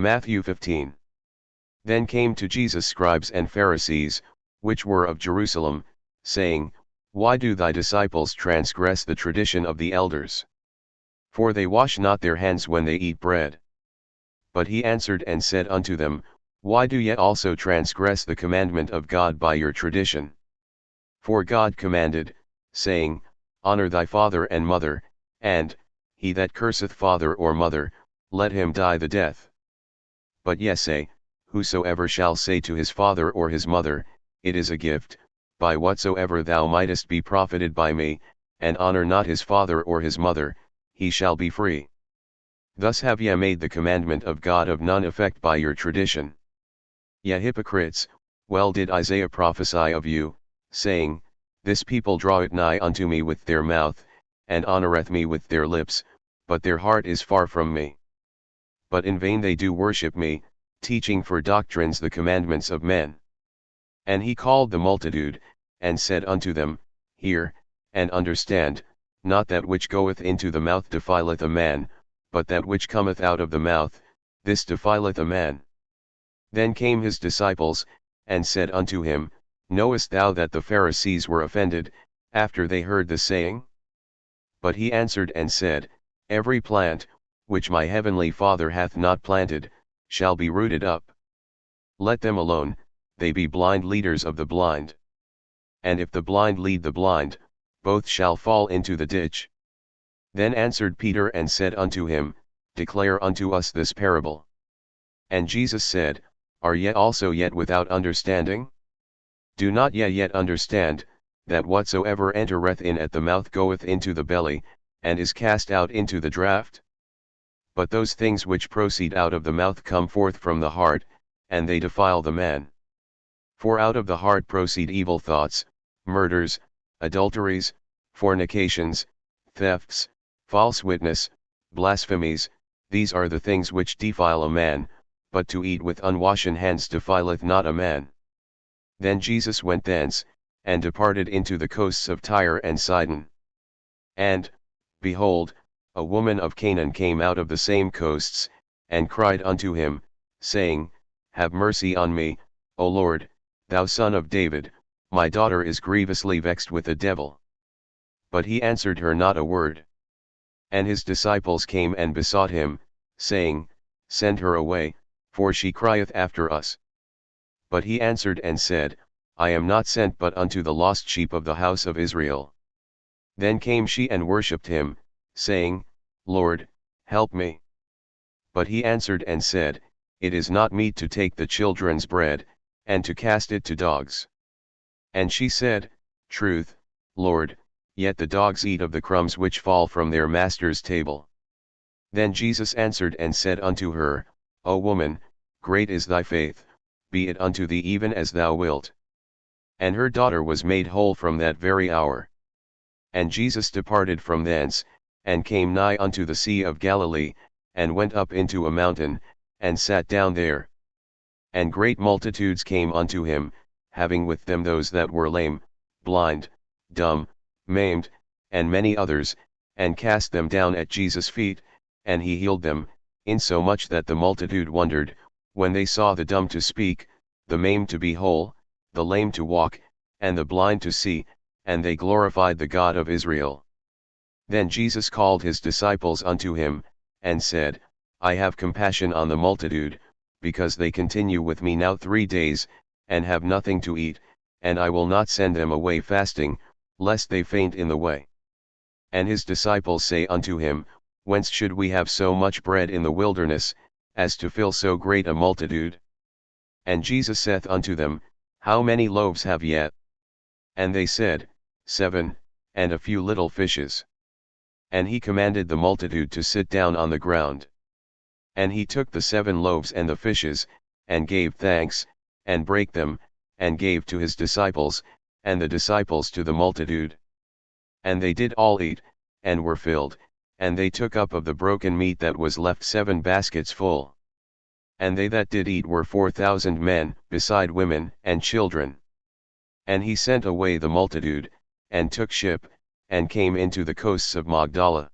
Matthew 15. Then came to Jesus scribes and Pharisees, which were of Jerusalem, saying, Why do thy disciples transgress the tradition of the elders? For they wash not their hands when they eat bread. But he answered and said unto them, Why do ye also transgress the commandment of God by your tradition? For God commanded, saying, Honor thy father and mother, and, he that curseth father or mother, let him die the death. But ye say, Whosoever shall say to his father or his mother, It is a gift, by whatsoever thou mightest be profited by me, and honor not his father or his mother, he shall be free. Thus have ye made the commandment of God of none effect by your tradition. Ye hypocrites, well did Isaiah prophesy of you, saying, This people draweth nigh unto me with their mouth, and honoureth me with their lips, but their heart is far from me. But in vain they do worship me, teaching for doctrines the commandments of men. And he called the multitude, and said unto them, Hear, and understand, not that which goeth into the mouth defileth a man, but that which cometh out of the mouth, this defileth a man. Then came his disciples, and said unto him, Knowest thou that the Pharisees were offended, after they heard the saying? But he answered and said, Every plant, which my heavenly Father hath not planted, shall be rooted up. Let them alone, they be blind leaders of the blind. And if the blind lead the blind, both shall fall into the ditch. Then answered Peter and said unto him, Declare unto us this parable. And Jesus said, Are ye also yet without understanding? Do not ye yet understand, that whatsoever entereth in at the mouth goeth into the belly, and is cast out into the draught? But those things which proceed out of the mouth come forth from the heart, and they defile the man. For out of the heart proceed evil thoughts, murders, adulteries, fornications, thefts, false witness, blasphemies, these are the things which defile a man, but to eat with unwashen hands defileth not a man. Then Jesus went thence, and departed into the coasts of Tyre and Sidon. And, behold, a woman of Canaan came out of the same coasts, and cried unto him, saying, Have mercy on me, O Lord, thou son of David, my daughter is grievously vexed with a devil. But he answered her not a word. And his disciples came and besought him, saying, Send her away, for she crieth after us. But he answered and said, I am not sent but unto the lost sheep of the house of Israel. Then came she and worshipped him, saying, Lord, help me. But he answered and said, It is not meet to take the children's bread, and to cast it to dogs. And she said, Truth, Lord, yet the dogs eat of the crumbs which fall from their master's table. Then Jesus answered and said unto her, O woman, great is thy faith, be it unto thee even as thou wilt. And her daughter was made whole from that very hour. And Jesus departed from thence, and came nigh unto the sea of Galilee, and went up into a mountain, and sat down there. And great multitudes came unto him, having with them those that were lame, blind, dumb, maimed, and many others, and cast them down at Jesus' feet, and he healed them, insomuch that the multitude wondered, when they saw the dumb to speak, the maimed to be whole, the lame to walk, and the blind to see, and they glorified the God of Israel. Then Jesus called his disciples unto him, and said, I have compassion on the multitude, because they continue with me now 3 days, and have nothing to eat, and I will not send them away fasting, lest they faint in the way. And his disciples say unto him, Whence should we have so much bread in the wilderness, as to fill so great a multitude? And Jesus saith unto them, How many loaves have ye? And they said, 7, and a few little fishes. And he commanded the multitude to sit down on the ground. And he took the 7 loaves and the fishes, and gave thanks, and brake them, and gave to his disciples, and the disciples to the multitude. And they did all eat, and were filled, and they took up of the broken meat that was left 7 baskets full. And they that did eat were 4,000 men, beside women and children. And he sent away the multitude, and took ship, and came into the coasts of Magdala.